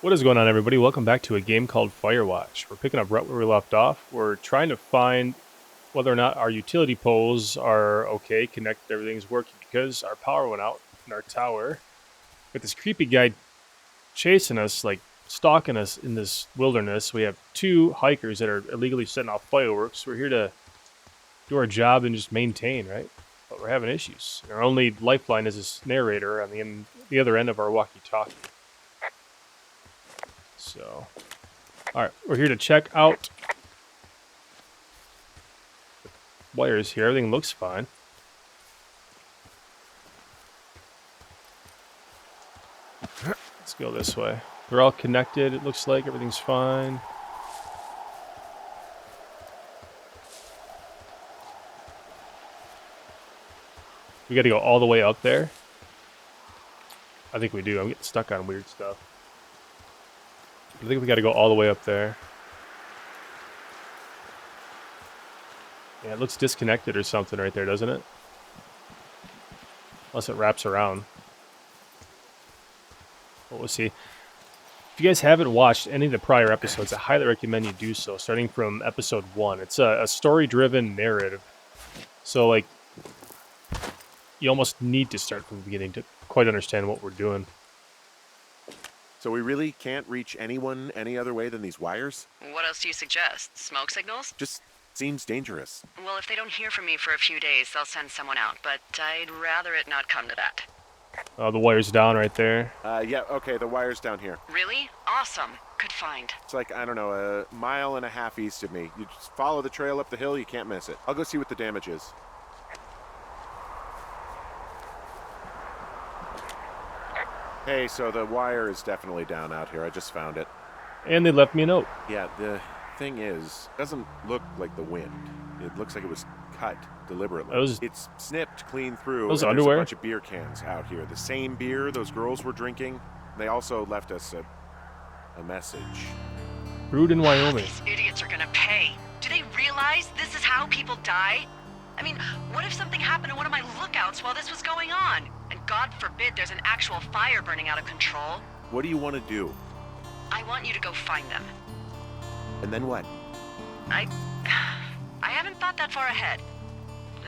What is going on, everybody? Welcome back to a game called Firewatch. We're picking up right where we left off. We're trying to find whether or not our utility poles are okay, connected, everything's working, because our power went out in our tower. Got this creepy guy chasing us, like stalking us in this wilderness. We have two hikers that are illegally setting off fireworks. We're here to do our job and just maintain, right? But we're having issues. Our only lifeline is this narrator on the other end of our walkie-talkie. So, all right, we're here to check out the wires here. Everything looks fine. Let's go this way. They're all connected. It looks like everything's fine. We got to go all the way up there. I think we do. I'm getting stuck on weird stuff. I think we got to go all the way up there. Yeah, it looks disconnected or something right there, doesn't it? Unless it wraps around. But we'll see. If you guys haven't watched any of the prior episodes, I highly recommend you do so, starting from episode 1. It's a story-driven narrative. So, like, you almost need to start from the beginning to quite understand what we're doing. So we really can't reach anyone any other way than these wires? What else do you suggest? Smoke signals? Just seems dangerous. Well, if they don't hear from me for a few days, they'll send someone out, but I'd rather it not come to that. The wire's down right there. Yeah, okay, the wire's down here. Really? Awesome. Good find. It's like, I don't know, a mile and a half east of me. You just follow the trail up the hill, you can't miss it. I'll go see what the damage is. Hey, so the wire is definitely down out here. I just found it. And they left me a note. Yeah, the thing is, it doesn't look like the wind. It looks like it was cut deliberately. It's snipped clean through. Those and underwear? There's a bunch of beer cans out here. The same beer those girls were drinking. They also left us a message. Brewed in Wyoming. These idiots are gonna pay. Do they realize this is how people die? I mean, what if something happened to one of my lookouts while this was going on? And God forbid there's an actual fire burning out of control. What do you want to do? I want you to go find them. And then what? I haven't thought that far ahead.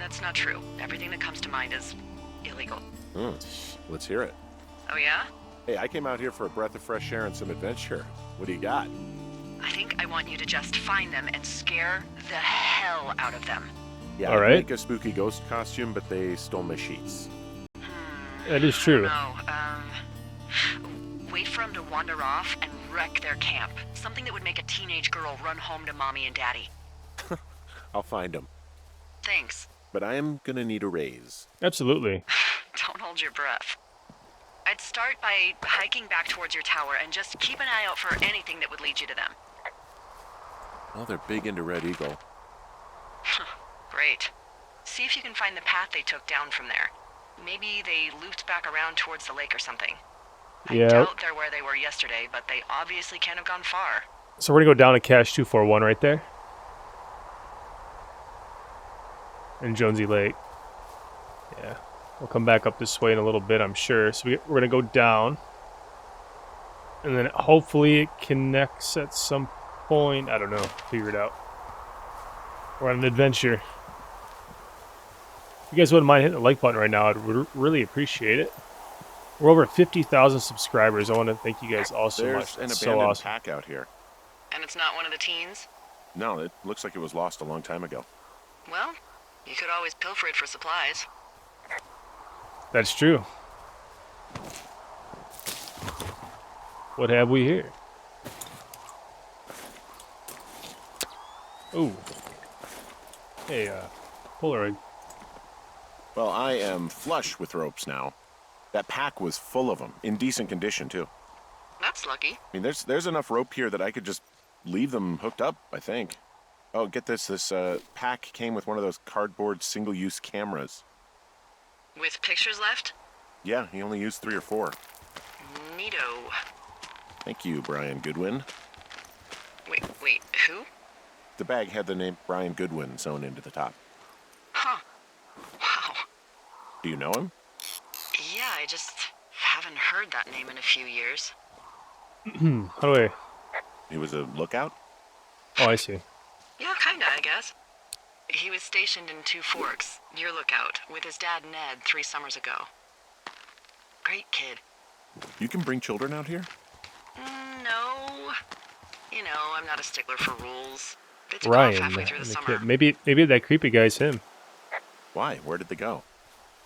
That's not true. Everything that comes to mind is illegal. Let's hear it. Oh yeah? Hey, I came out here for a breath of fresh air and some adventure. What do you got? I think I want you to just find them and scare the hell out of them. Yeah, all I'd right. make a spooky ghost costume, but they stole my sheets. That is true. No, wait for them to wander off and wreck their camp. Something that would make a teenage girl run home to mommy and daddy. I'll find them. Thanks. But I am gonna need a raise. Absolutely. Don't hold your breath. I'd start by hiking back towards your tower and just keep an eye out for anything that would lead you to them. Well, they're big into Red Eagle. Great. See if you can find the path they took down from there. Maybe they looped back around towards the lake or something. I Yeah. doubt they're where they were yesterday, but they obviously can't have gone far. So we're going to go down to cache 241 right there. In Jonesy Lake. Yeah. We'll come back up this way in a little bit, I'm sure. So we're going to go down. And then hopefully it connects at some point. I don't know. Figure it out. We're on an adventure. If you guys wouldn't mind hitting the like button right now, I'd really appreciate it. We're over 50,000 subscribers. I want to thank you guys all so much. There's an It's abandoned so awesome. pack out here. And it's not one of the teens? No, it looks like it was lost a long time ago. Well, you could always pilfer it for supplies. That's true. What have we here? Ooh. Hey, Polaroid. Well, I am flush with ropes now. That pack was full of them, in decent condition, too. That's lucky. I mean, there's enough rope here that I could just leave them hooked up, I think. Oh, get this. This pack came with one of those cardboard single-use cameras. With pictures left? Yeah, he only used 3 or 4. Neato. Thank you, Brian Goodwin. Wait, who? The bag had the name Brian Goodwin sewn into the top. Huh. Wow. Do you know him? Yeah, I just haven't heard that name in a few years. How do I? He was a lookout? Oh, I see. Yeah, kinda, I guess. He was stationed in Two Forks, your lookout, with his dad Ned 3 summers ago. Great kid. You can bring children out here? No. You know, I'm not a stickler for rules. They took off Ryan halfway through the and the summer. kid. Maybe that creepy guy's him. Why? Where did they go?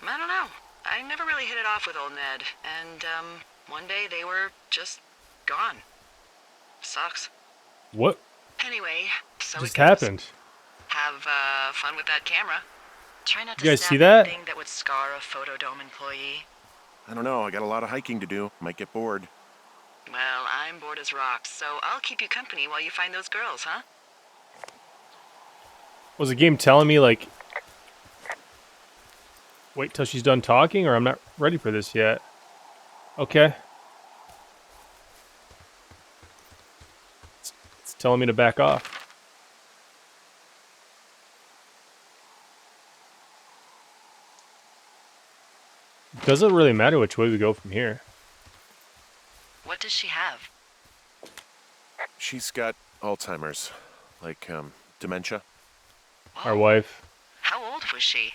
I don't know. I never really hit it off with old Ned, and, one day they were just gone. Sucks. What Anyway, so just it goes. happened? Have, fun with that camera. Try not to You guys snap see that? anything that would scar a Photodome employee. I don't know. I got a lot of hiking to do. Might get bored. Well, I'm bored as rocks, so I'll keep you company while you find those girls, huh? Was the game telling me like, wait till she's done talking, or I'm not ready for this yet? Okay. It's telling me to back off. Doesn't really matter which way we go from here. What does she have? She's got Alzheimer's. Like, dementia. Our Whoa. wife. How old was she?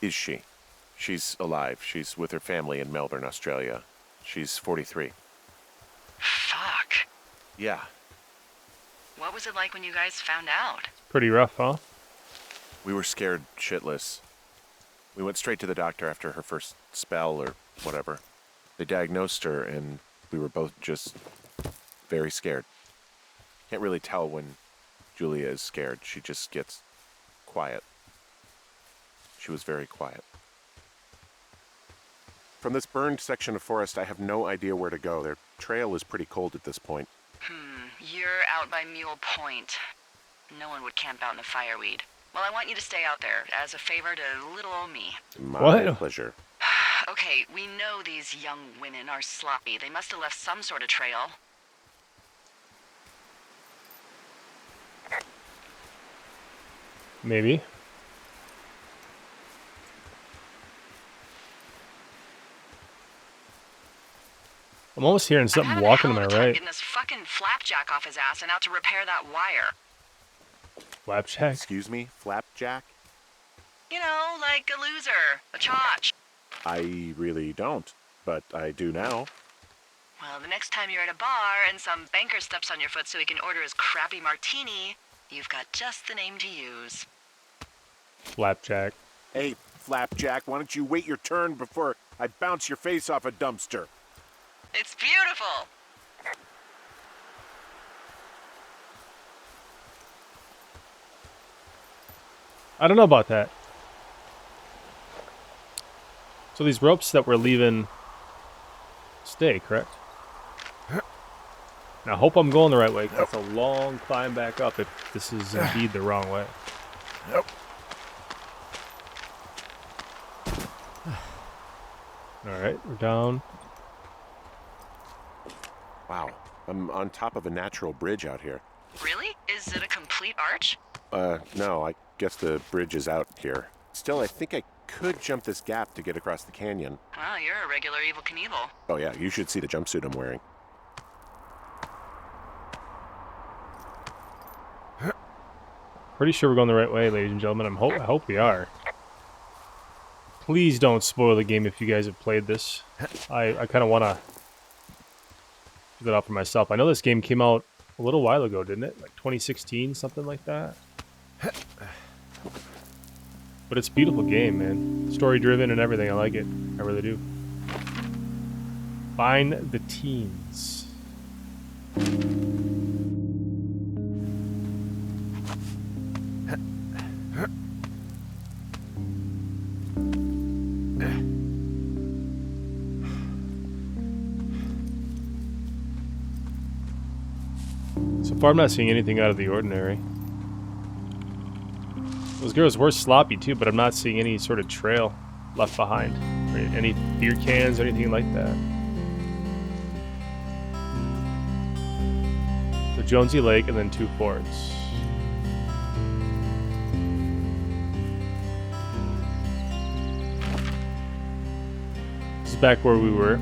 Is she? She's alive. She's with her family in Melbourne, Australia. She's 43. Fuck. Yeah. What was it like when you guys found out? Pretty rough, huh? We were scared shitless. We went straight to the doctor after her first spell or whatever. They diagnosed her, and we were both just very scared. Can't really tell when Julia is scared. She just gets quiet. She was very quiet. From this burned section of forest, I have no idea where to go. Their trail is pretty cold at this point. You're out by Mule Point. No one would camp out in the fireweed. Well, I want you to stay out there, as a favor to little old me. My What? pleasure. Okay, we know these young women are sloppy. They must have left some sort of trail. Maybe. I'm almost hearing I'm something having walking a to hell my of a time right. getting this fucking flapjack off his ass and out to repair that wire. Flapjack. Excuse me, Flapjack? You know, like a loser, a chotch. I really don't, but I do now. Well, the next time you're at a bar and some banker steps on your foot so he can order his crappy martini, you've got just the name to use. Flapjack. Hey, Flapjack, why don't you wait your turn before I bounce your face off a dumpster? It's beautiful. I don't know about that. So these ropes that we're leaving stay, correct? Now, I hope I'm going the right way, 'cause that's a long climb back up if this is indeed the wrong way. Nope. Alright, we're down. Wow, I'm on top of a natural bridge out here. Really? Is it a complete arch? No, I guess the bridge is out here. Still, I think I could jump this gap to get across the canyon. Well, you're a regular Evel Knievel. Oh yeah, you should see the jumpsuit I'm wearing. Pretty sure we're going the right way, ladies and gentlemen. I hope we are. Please don't spoil the game if you guys have played this. I kind of want to give it up for myself. I know this game came out a little while ago, didn't it? Like 2016, something like that. But it's a beautiful game, man. Story-driven and everything. I like it. I really do. Find the teens. So far, I'm not seeing anything out of the ordinary. Those girls were sloppy too, but I'm not seeing any sort of trail left behind. Or any beer cans or anything like that. So Jonesy Lake and then Two Forks. This is back where we were.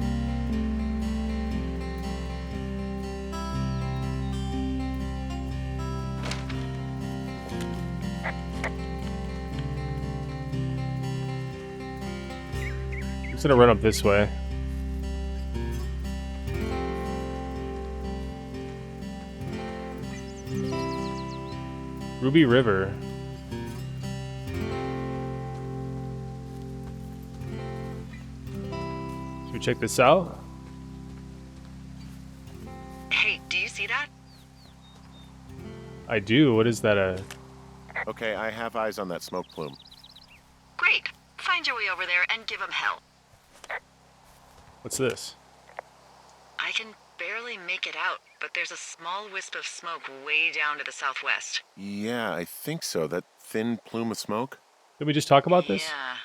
Just gonna run up this way. Ruby River. Should we check this out? Hey, do you see that? I do. What is that? Okay, I have eyes on that smoke plume. Great. Find your way over there and give them hell. What's this? I can barely make it out, but there's a small wisp of smoke way down to the southwest. Yeah, I think so. That thin plume of smoke? Did we just talk about this? Yeah.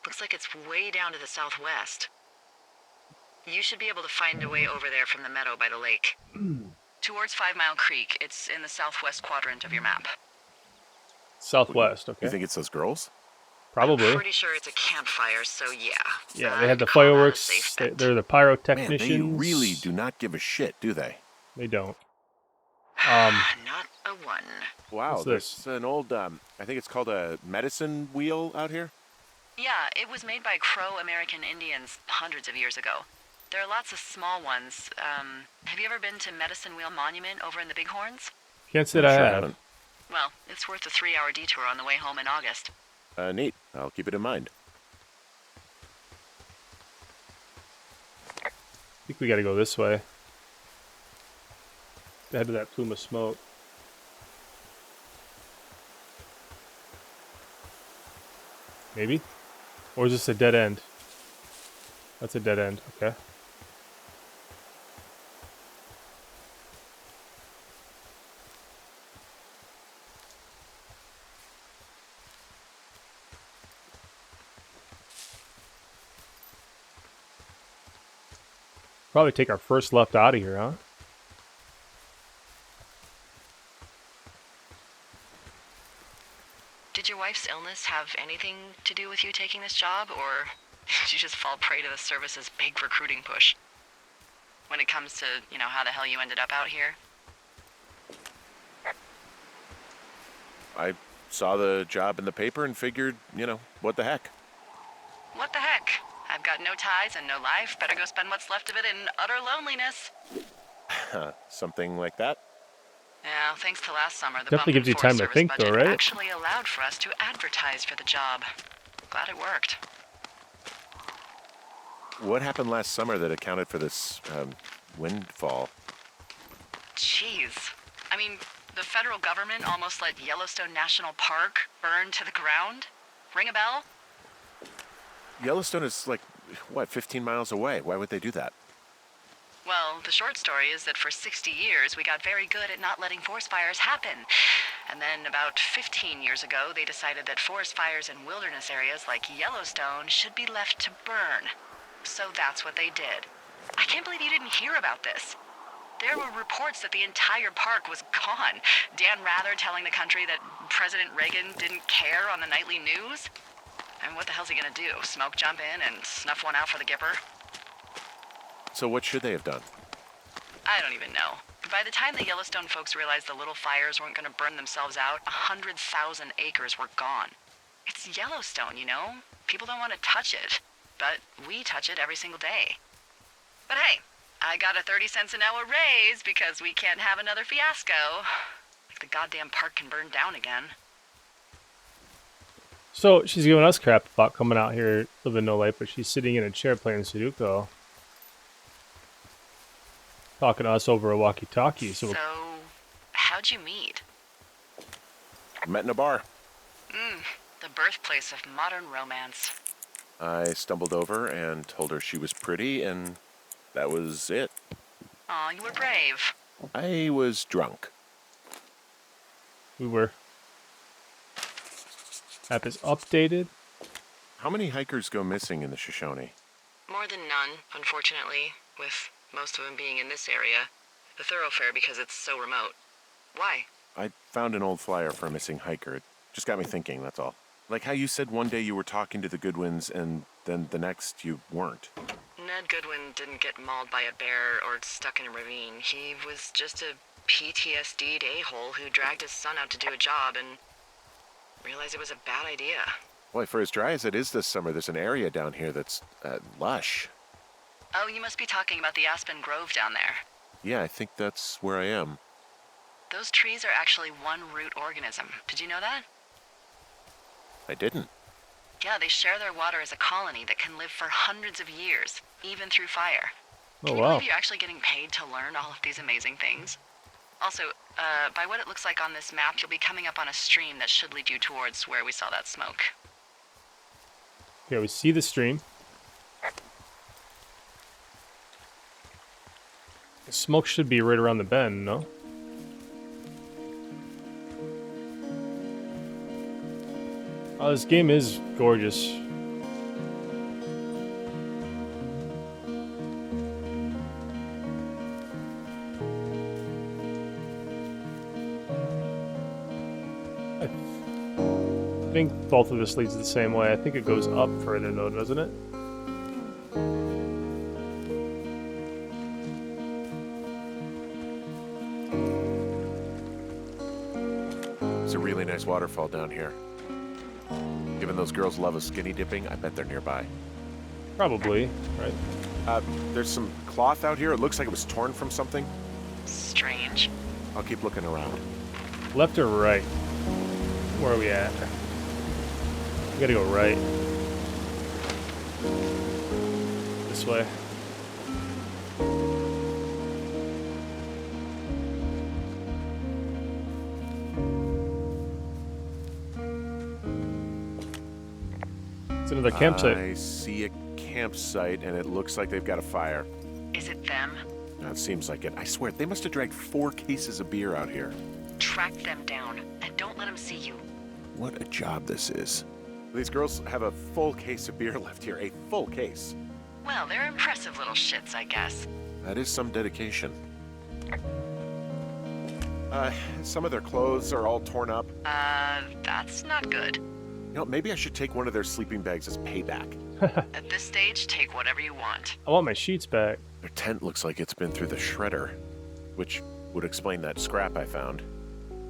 Looks like it's way down to the southwest. You should be able to find a way over there from the meadow by the lake. Towards 5 Mile Creek. It's in the southwest quadrant of your map. Southwest, okay. You think it's those girls? Probably. I'm pretty sure it's a campfire, so yeah. Yeah, they had the Call that a fireworks. safe bet. They're the Man, pyrotechnicians. they really do not give a shit, do they? They don't. Not a one. Wow, What's this? there's an old, I think it's called a medicine wheel out here. Yeah, it was made by Crow American Indians hundreds of years ago. There are lots of small ones. Have you ever been to Medicine Wheel Monument over in the Bighorns? Can't say that I Sure have. haven't. Well, it's worth a 3-hour detour on the way home in August. Neat. I'll keep it in mind. I think we gotta go this way. To head to that plume of smoke. Maybe? Or is this a dead end? That's a dead end, okay. Probably take our first left out of here, huh? Did your wife's illness have anything to do with you taking this job, or did you just fall prey to the service's big recruiting push? When it comes to, how the hell you ended up out here? I saw the job in the paper and figured, what the heck. What the heck? I've got no ties and no life. Better go spend what's left of it in utter loneliness. Something like that? Yeah, thanks to last summer, the Definitely bump gives in you time Forest to Service think, though, budget right? actually allowed for us to advertise for the job. Glad it worked. What happened last summer that accounted for this, windfall? Jeez. I mean, the federal government almost let Yellowstone National Park burn to the ground? Ring a bell? Yellowstone is 15 miles away. Why would they do that? Well, the short story is that for 60 years, we got very good at not letting forest fires happen. And then about 15 years ago, they decided that forest fires in wilderness areas like Yellowstone should be left to burn. So that's what they did. I can't believe you didn't hear about this. There were reports that the entire park was gone. Dan Rather telling the country that President Reagan didn't care on the nightly news. And what the hell's he gonna do? Smoke jump in and snuff one out for the Gipper? So what should they have done? I don't even know. By the time the Yellowstone folks realized the little fires weren't gonna burn themselves out, 100,000 acres were gone. It's Yellowstone, People don't want to touch it. But we touch it every single day. But hey, I got a 30 cents an hour raise because we can't have another fiasco. Like the goddamn park can burn down again. So she's giving us crap about coming out here living no life, but she's sitting in a chair playing Sudoku. Talking to us over a walkie-talkie. So how'd you meet? Met in a bar. The birthplace of modern romance. I stumbled over and told her she was pretty, and that was it. Aw, you were brave. I was drunk. we were. App is updated. How many hikers go missing in the Shoshone? More than none, unfortunately, with most of them being in this area. The thoroughfare because it's so remote. Why? I found an old flyer for a missing hiker. It just got me thinking, that's all. Like how you said one day you were talking to the Goodwins and then the next you weren't. Ned Goodwin didn't get mauled by a bear or stuck in a ravine. He was just a PTSD'd a-hole who dragged his son out to do a job and realized it was a bad idea. Boy, for as dry as it is this summer, there's an area down here that's lush. Oh, you must be talking about the Aspen Grove down there. Yeah, I think that's where I am. Those trees are actually one root organism. Did you know that? I didn't. Yeah, they share their water as a colony that can live for hundreds of years, even through fire. Oh, Can you wow. believe you're actually getting paid to learn all of these amazing things? Also, by what it looks like on this map, you'll be coming up on a stream that should lead you towards where we saw that smoke. Here, we see the stream. The smoke should be right around the bend, no? Oh, this game is gorgeous. I think both of this leads the same way. I think it goes up further though, doesn't it? There's a really nice waterfall down here. Given those girls love a skinny dipping, I bet they're nearby. Probably, right? There's some cloth out here. It looks like it was torn from something. Strange. I'll keep looking around. Left or right? Where are we at? We gotta go right. This way. It's another campsite. I see a campsite, and it looks like they've got a fire. Is it them? It seems like it. I swear, they must have dragged 4 cases of beer out here. Track them down, and don't let them see you. What a job this is. These girls have a full case of beer left here. A full case. Well, they're impressive little shits, I guess. That is some dedication. Some of their clothes are all torn up. That's not good. You know, maybe I should take one of their sleeping bags as payback. At this stage, take whatever you want. I want my sheets back. Their tent looks like it's been through the shredder, which would explain that scrap I found.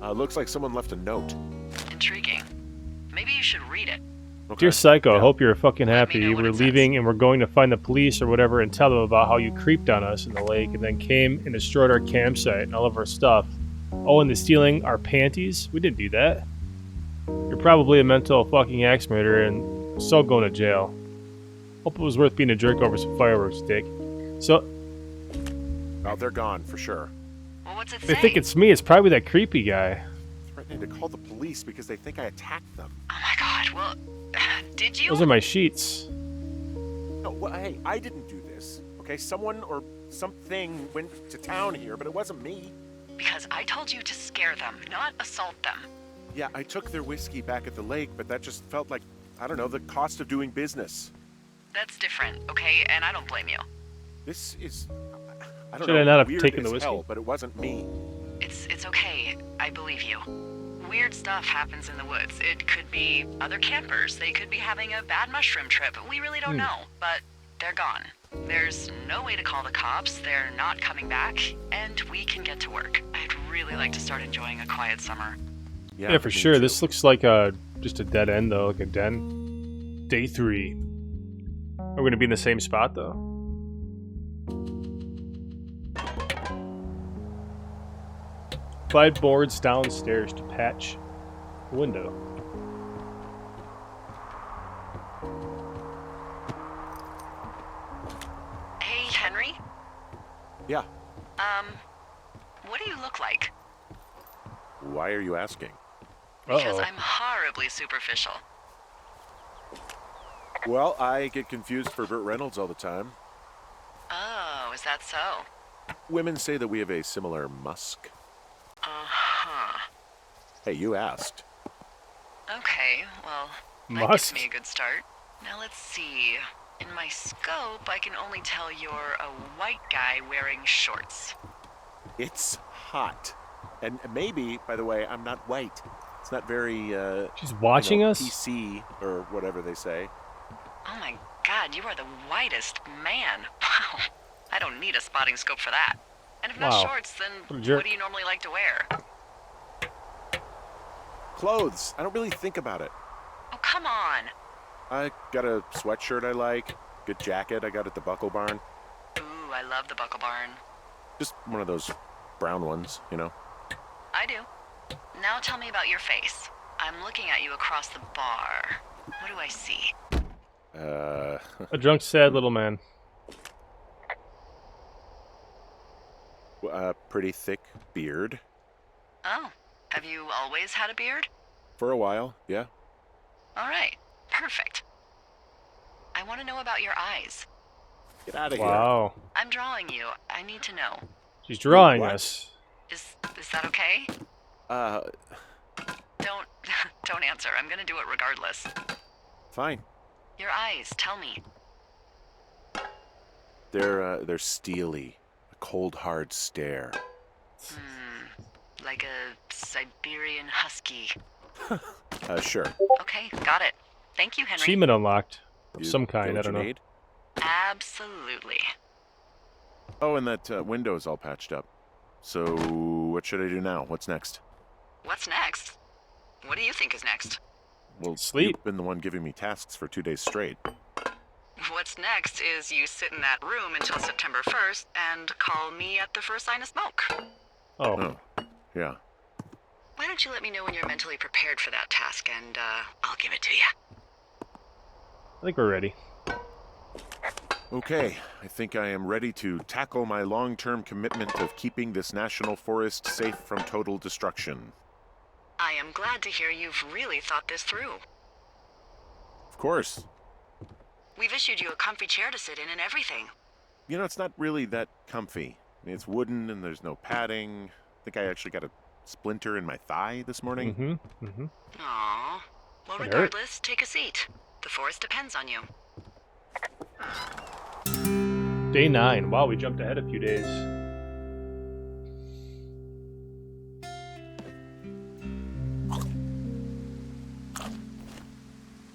Looks like someone left a note. Intriguing. Maybe you should read it. Okay. Dear Psycho, I Yeah. hope you're fucking Let me happy. know what We're it says. leaving and we're going to find the police or whatever and tell them about how you creeped on us in the lake and then came and destroyed our campsite and all of our stuff. Oh, and the stealing our panties? We didn't do that. You're probably a mental fucking axe murderer and so going to jail. Hope it was worth being a jerk over some fireworks, dick. So, Oh, they're gone for sure. Well, what's it if they say? think it's me, it's probably that creepy guy. Threatening to call the police because they think I attacked them. Oh my god, well, did you? Those are my sheets. No, well, hey, I didn't do this. Okay, someone or something went to town here, but it wasn't me. Because I told you to scare them, not assault them. Yeah, I took their whiskey back at the lake, but that just felt like, I don't know, the cost of doing business. That's different, okay? And I don't blame you. This is, I don't Should know, I not have weird taken the as whiskey? hell, but it wasn't me. It's okay. I believe you. Weird stuff happens in the woods. It could be other campers. They could be having a bad mushroom trip. We really don't know. But they're gone. There's no way to call the cops. They're not coming back. And we can get to work. I'd really like to start enjoying a quiet summer. Yeah, for me sure. too. This looks like just a dead end, though, like a den. Day 3. Are we going to be in the same spot, though? Slide boards downstairs to patch the window. Hey, Henry? Yeah. What do you look like? Why are you asking? Because Uh-oh. I'm horribly superficial. Well, I get confused for Burt Reynolds all the time. Oh, is that so? Women say that we have a similar musk. Uh-huh. Hey, you asked. Okay, well, that Must. gives me a good start. Now let's see. In my scope, I can only tell you're a white guy wearing shorts. It's hot. And maybe, by the way, I'm not white. It's not very, She's watching us? PC or whatever they say. Oh my god, you are the whitest man. Wow. I don't need a spotting scope for that. And if not Wow. shorts, then What a jerk. what do you normally like to wear? Clothes. I don't really think about it. Oh, come on. I got a sweatshirt I like, good jacket I got at the Buckle Barn. Ooh, I love the Buckle Barn. Just one of those brown ones, you know. I do. Now tell me about your face. I'm looking at you across the bar. What do I see? A drunk, sad little man. A pretty thick beard. Oh, have you always had a beard? For a while, yeah. All right, perfect. I want to know about your eyes. Get out of here. Wow. I'm drawing you. I need to know. She's drawing What? us. Is that okay? Don't don't answer. I'm gonna do it regardless. Fine. Your eyes, tell me. They're steely. A cold, hard stare. Like a Siberian husky. Sure. Okay, got it. Thank you, Henry. Achievement unlocked. Of You some get kind, what I don't you know. need? Absolutely. Oh, and that window's all patched up. So, what should I do now? What's next? What's next? What do you think is next? Well, Sleep. You've been the one giving me tasks for 2 days straight. What's next is you sit in that room until September 1st and call me at the first sign of smoke. Oh. Oh, yeah. Why don't you let me know when you're mentally prepared for that task and I'll give it to you. I think we're ready. Okay, I think I am ready to tackle my long-term commitment of keeping this national forest safe from total destruction. I am glad to hear you've really thought this through. Of course. We've issued you a comfy chair to sit in and everything. You know, it's not really that comfy. I mean, it's wooden and there's no padding. I think I actually got a splinter in my thigh this morning. Mm-hmm. Mm-hmm. Aww. Well, It hurt. regardless, take a seat. The forest depends on you. Day 9. Wow, we jumped ahead a few days.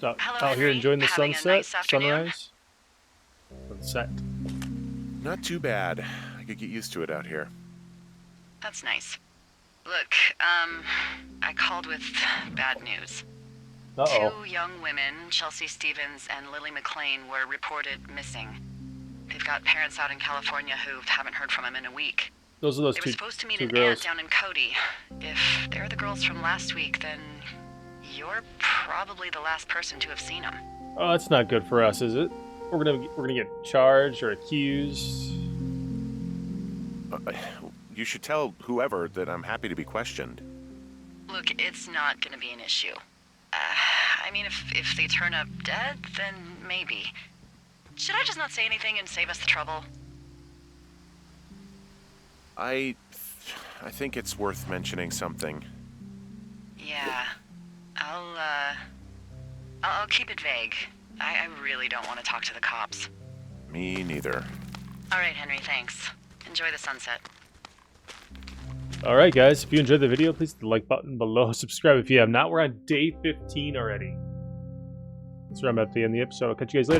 So, Hello, out here Henry. enjoying the Having a sunset, nice afternoon? sunrise, sunset. Not too bad. I could get used to it out here. That's nice. Look, I called with bad news. Uh-oh. 2 young women, Chelsea Stevens and Lily McLean, were reported missing. They've got parents out in California who haven't heard from them in a week. Those are those They were two, supposed to meet two an girls. aunt down in Cody. If they're the girls from last week, then you're probably the last person to have seen them. Oh, that's not good for us, is it? We're gonna get charged or accused. You should tell whoever that I'm happy to be questioned. Look, it's not gonna be an issue. I mean, if they turn up dead, then maybe. Should I just not say anything and save us the trouble? I think it's worth mentioning something. Yeah. I'll keep it vague. I really don't want to talk to the cops. Me neither. All right, Henry, thanks. Enjoy the sunset. Alright guys, if you enjoyed the video, please hit the like button below. Subscribe if you have not. We're on day 15 already. That's where I'm at the end of the episode. I'll catch you guys later.